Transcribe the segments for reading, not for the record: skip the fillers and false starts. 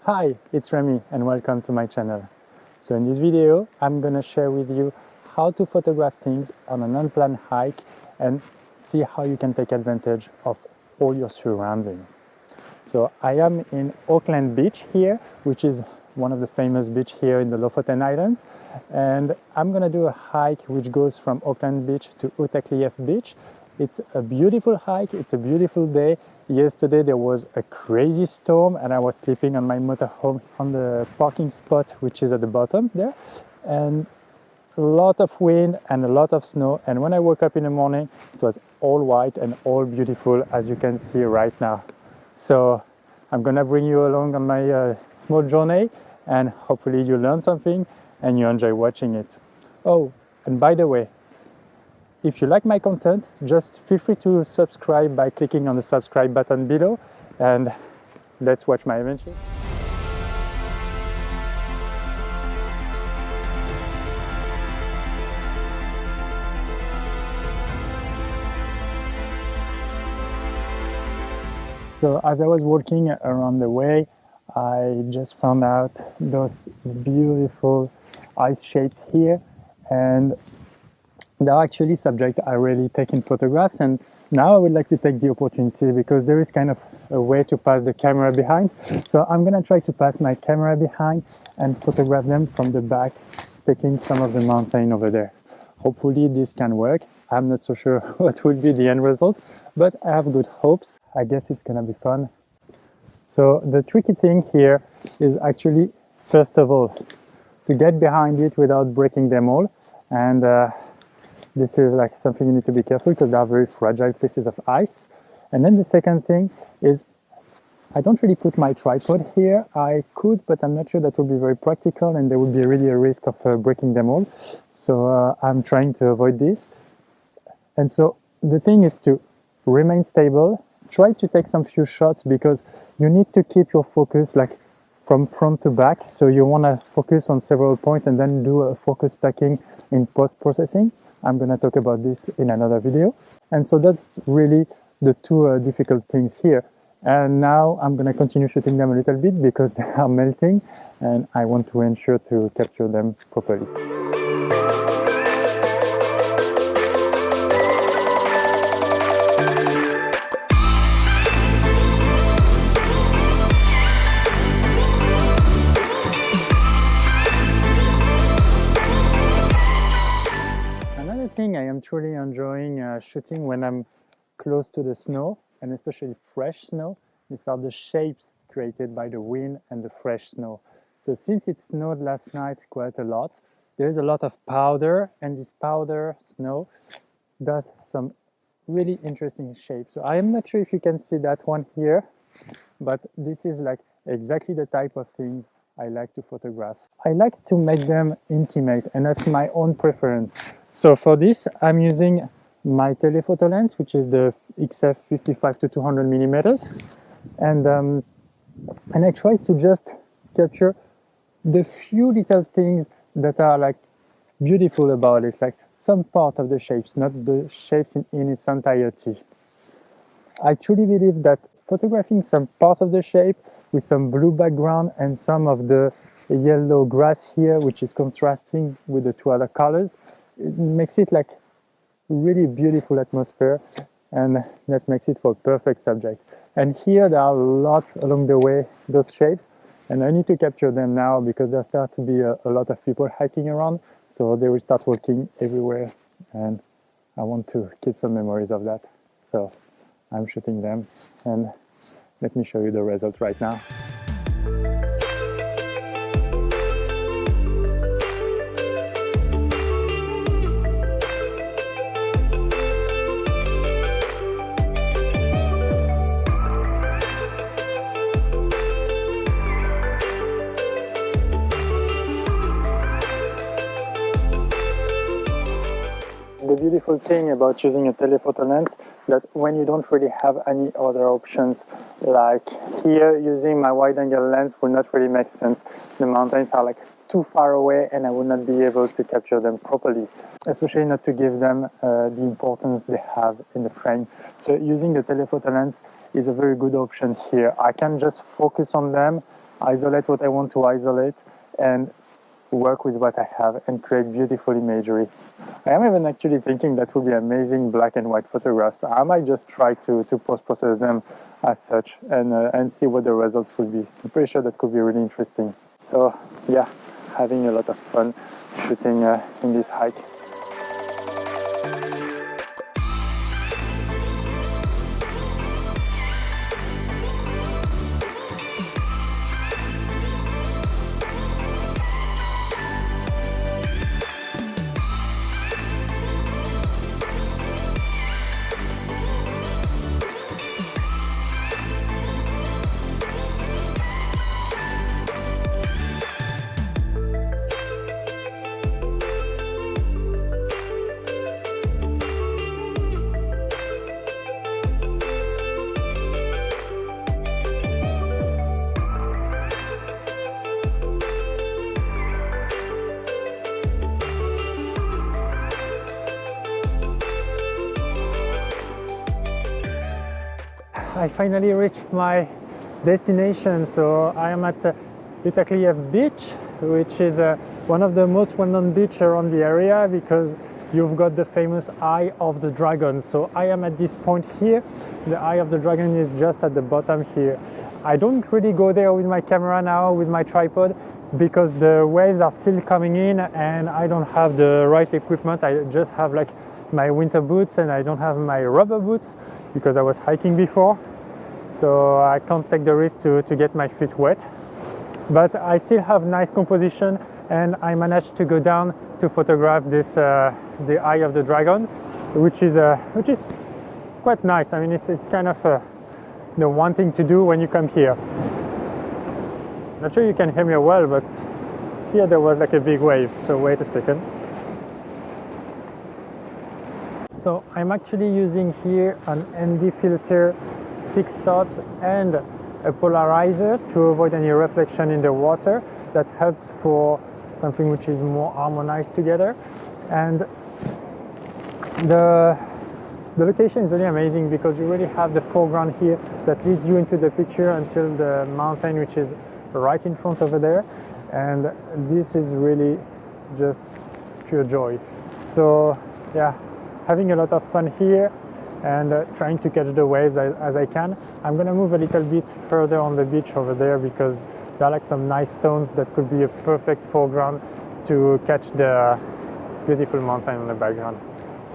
Hi, it's Remy and welcome to my channel. So in this video, I'm gonna share with you how to photograph things on an unplanned hike and see how you can take advantage of all your surroundings. So I am in Auckland Beach here, which is one of the famous beaches here in the Lofoten Islands. And I'm gonna do a hike which goes from Auckland Beach to Utaklief Beach. It's a beautiful hike, it's a beautiful day. Yesterday there was a crazy storm and I was sleeping on my motorhome on the parking spot, which is at the bottom there. And a lot of wind and a lot of snow. And when I woke up in the morning, it was all white and all beautiful, as you can see right now. So I'm gonna bring you along on my small journey and hopefully you learn something and you enjoy watching it. Oh, and by the way, if you like my content, just feel free to subscribe by clicking on the subscribe button below and let's watch my adventure. So as I was walking around the way, I just found out those beautiful ice shapes here, and they're actually subject I really taking photographs. And now I would like to take the opportunity because there is kind of a way to pass the camera behind. So I'm gonna try to pass my camera behind and photograph them from the back, taking some of the mountain over there. Hopefully this can work. I'm not so sure what will be the end result, but I have good hopes. I guess it's gonna be fun. So the tricky thing here is actually, first of all, to get behind it without breaking them all. And this is like something you need to be careful because they are very fragile pieces of ice. And then the second thing is I don't really put my tripod here. I could, but I'm not sure that would be very practical and there would be really a risk of breaking them all. So I'm trying to avoid this. And so the thing is to remain stable, try to take some few shots because you need to keep your focus like from front to back. So you want to focus on several points and then do a focus stacking in post-processing. I'm going to talk about this in another video. And so that's really the two difficult things here. And now I'm going to continue shooting them a little bit because they are melting and I want to ensure to capture them properly. I am truly enjoying shooting when I'm close to the snow, and especially fresh snow. These are the shapes created by the wind and the fresh snow. So since it snowed last night quite a lot, there is a lot of powder, and this powder snow does some really interesting shapes. So I am not sure if you can see that one here, but this is like exactly the type of things I like to photograph. I like to make them intimate, and that's my own preference. So for this, I'm using my telephoto lens, which is the XF 55 to 200 millimeters. And I try to just capture the few little things that are like beautiful about it, like some part of the shapes, not the shapes in its entirety. I truly believe that photographing some part of the shape with some blue background and some of the yellow grass here, which is contrasting with the two other colors, it makes it like really beautiful atmosphere, and that makes it for a perfect subject. And here there are lots along the way, those shapes, and I need to capture them now because there start to be a lot of people hiking around, so they will start walking everywhere, and I want to keep some memories of that. So I'm shooting them, and let me show you the result right now. The beautiful thing about using a telephoto lens that when you don't really have any other options, like here using my wide angle lens will not really make sense. The mountains are like too far away and I would not be able to capture them properly, especially not to give them the importance they have in the frame. So using the telephoto lens is a very good option here. I can just focus on them isolate what I want to isolate, and work with what I have and create beautiful imagery. I am even actually thinking that would be amazing black and white photographs. I might just try to post-process them as such and see what the results will be. I'm pretty sure that could be really interesting. So yeah, having a lot of fun shooting in this hike. I finally reached my destination, so I am at Utakliyev Beach, which is one of the most well-known beaches around the area because you've got the famous Eye of the Dragon. So I am at this point here. The Eye of the Dragon is just at the bottom here. I don't really go there with my camera now, with my tripod, because the waves are still coming in and I don't have the right equipment. I just have like my winter boots and I don't have my rubber boots because I was hiking before, so I can't take the risk to get my feet wet. But I still have nice composition and I managed to go down to photograph this the Eye of the Dragon, which is quite nice. I mean, it's kind of the one thing to do when you come here. Not sure you can hear me well, but here there was like a big wave, so wait a second. So I'm actually using here an ND filter, 6 dots and a polarizer to avoid any reflection in the water. That helps for something which is more harmonized together. And the location is really amazing because you really have the foreground here that leads you into the picture until the mountain, which is right in front over there. And this is really just pure joy. So yeah, having a lot of fun here and trying to catch the waves as I can. I'm gonna move a little bit further on the beach over there because there are like some nice stones that could be a perfect foreground to catch the beautiful mountain in the background.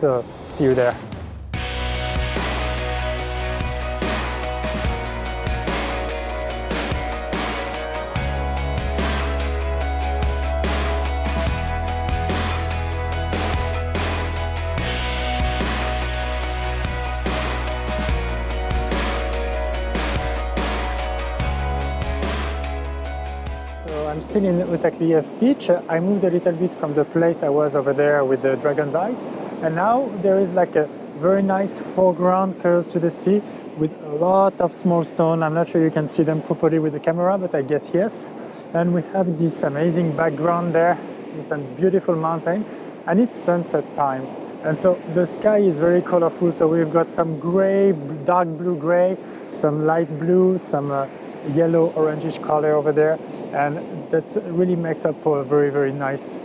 So see you there. I'm still in Utakliyev Beach. I moved a little bit from the place I was over there with the dragon's eyes, and now there is like a very nice foreground close to the sea with a lot of small stones. I'm not sure you can see them properly with the camera, but I guess yes. And we have this amazing background there. It's a beautiful mountain, and it's sunset time. And so the sky is very colorful. So we've got some gray, dark blue gray, some light blue, some yellow orangish color over there, and that really makes up for a very, very nice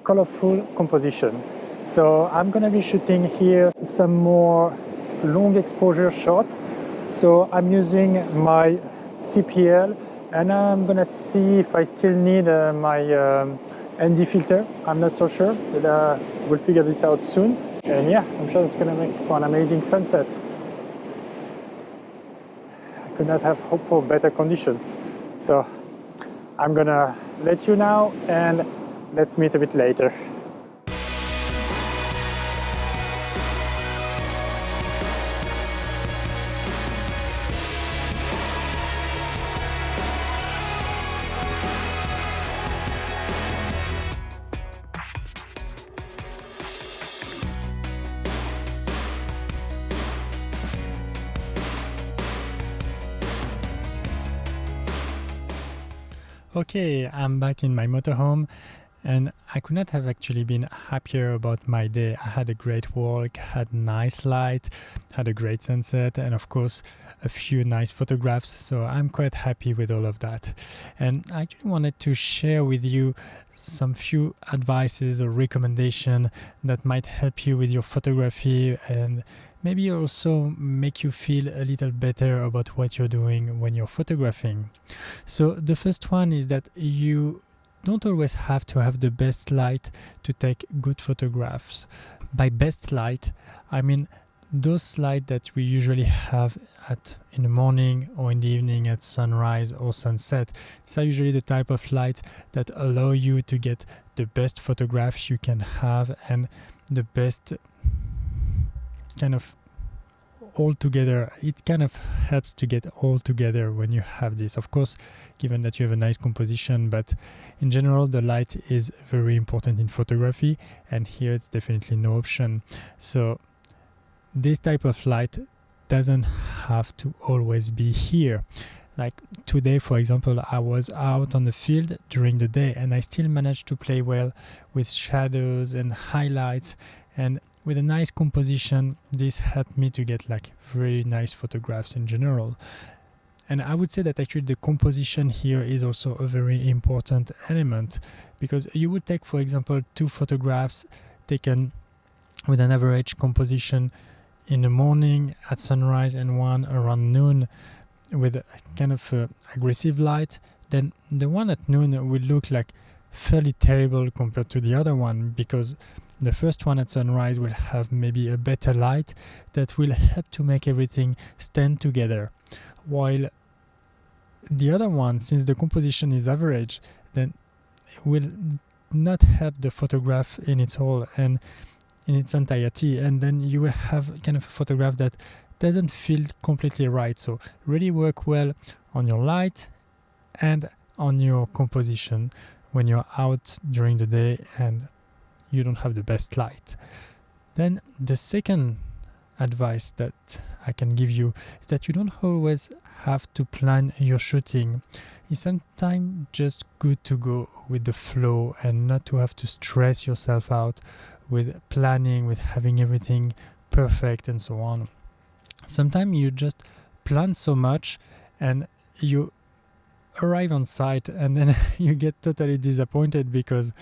colorful composition. So I'm gonna be shooting here some more long exposure shots. So I'm using my CPL and I'm gonna see if I still need my ND filter. I'm not so sure, but we'll figure this out soon. And yeah, I'm sure it's gonna make for an amazing sunset. Could not have hoped for better conditions. So I'm gonna let you now and let's meet a bit later. Okay, I'm back in my motorhome and I could not have actually been happier about my day. I had a great walk, had nice light, had a great sunset, and of course a few nice photographs, so I'm quite happy with all of that. And I actually wanted to share with you some few advices or recommendation that might help you with your photography and maybe also make you feel a little better about what you're doing when you're photographing. So the first one is that you don't always have to have the best light to take good photographs. By best light, I mean those light that we usually have in the morning or in the evening at sunrise or sunset. These are usually the type of lights that allow you to get the best photographs you can have and the best kind of all together. It kind of helps to get all together when you have this. Of course, given that you have a nice composition, but in general, the light is very important in photography, and here it's definitely no option. So this type of light doesn't have to always be here. Like today, for example, I was out on the field during the day and I still managed to play well with shadows and highlights, and with a nice composition, this helped me to get like very nice photographs in general. And I would say that actually the composition here is also a very important element, because you would take, for example, 2 photographs taken with an average composition in the morning at sunrise and one around noon with a kind of aggressive light, then the one at noon will look like fairly terrible compared to the other one, because the first one at sunrise will have maybe a better light that will help to make everything stand together, while the other one, since the composition is average, then it will not help the photograph in its whole and in its entirety, and then you will have kind of a photograph that doesn't feel completely right. So really work well on your light and on your composition when you're out during the day and you don't have the best light. Then the second advice that I can give you is that you don't always have to plan your shooting. It's sometimes just good to go with the flow and not to have to stress yourself out with planning, with having everything perfect and so on. Sometimes you just plan so much and you arrive on site and then you get totally disappointed because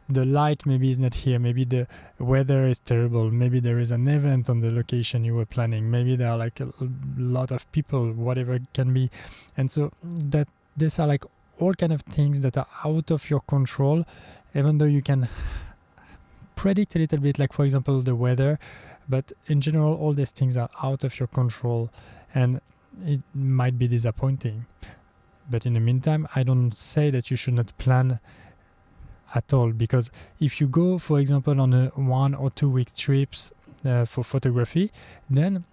the light maybe is not here, maybe the weather is terrible, maybe there is an event on the location you were planning, maybe there are like a lot of people, whatever it can be. And so that these are like all kind of things that are out of your control, even though you can predict a little bit, like for example the weather, but in general all these things are out of your control and it might be disappointing. But in the meantime, I don't say that you should not plan at all, because if you go, for example, on a 1 or 2 week trips for photography, then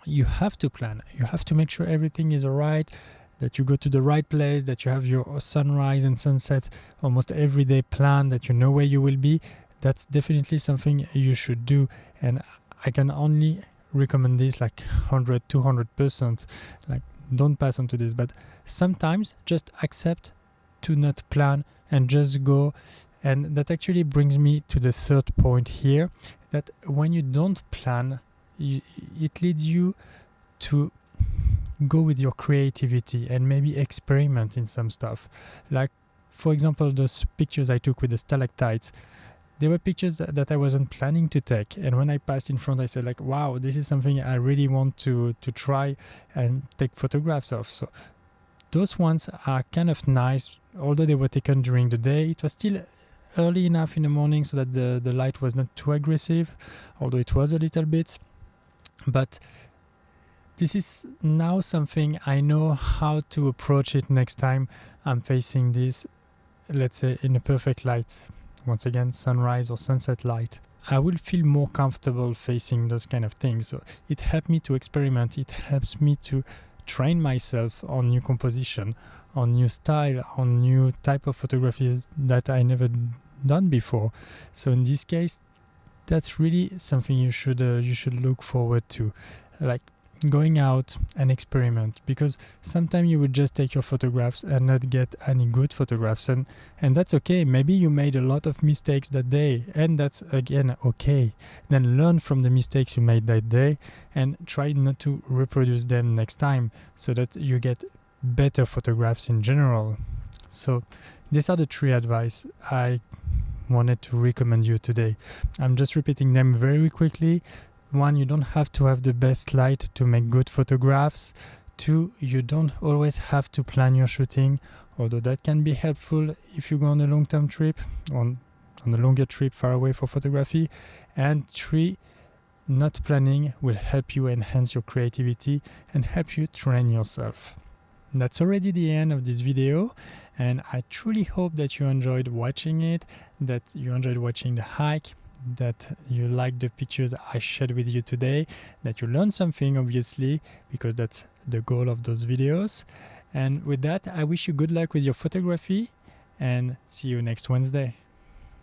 you have to plan. You have to make sure everything is alright, that you go to the right place, that you have your sunrise and sunset almost every day planned, that you know where you will be. That's definitely something you should do, and I can only recommend this like 100-200%. Like, don't pass on to this, but sometimes just accept to not plan and just go. And that actually brings me to the third point here, that when you don't plan, it leads you to go with your creativity and maybe experiment in some stuff. Like, for example, those pictures I took with the stalactites, they were pictures that I wasn't planning to take, and when I passed in front I said like, wow, this is something I really want to try and take photographs of. So those ones are kind of nice, although they were taken during the day. It was still early enough in the morning so that the light was not too aggressive, although it was a little bit. But this is now something I know how to approach it next time I'm facing this, let's say, in a perfect light. Once again, sunrise or sunset light. I will feel more comfortable facing those kind of things. So it helped me to experiment. It helps me to train myself on new composition, on new style, on new type of photographies that I never done before. So in this case, that's really something you should look forward to. Like, going out and experiment, because sometimes you would just take your photographs and not get any good photographs, and that's okay. Maybe you made a lot of mistakes that day, and that's again okay. Then learn from the mistakes you made that day and try not to reproduce them next time, so that you get better photographs in general. So these are the 3 advice I wanted to recommend you today. I'm just repeating them very quickly. 1, you don't have to have the best light to make good photographs. 2, you don't always have to plan your shooting, although that can be helpful if you go on a long-term trip, on a longer trip far away for photography. And 3, not planning will help you enhance your creativity and help you train yourself. That's already the end of this video, and I truly hope that you enjoyed watching it, that you enjoyed watching the hike, that you liked the pictures I shared with you today, that you learned something, obviously, because that's the goal of those videos. And with that, I wish you good luck with your photography, and see you next Wednesday.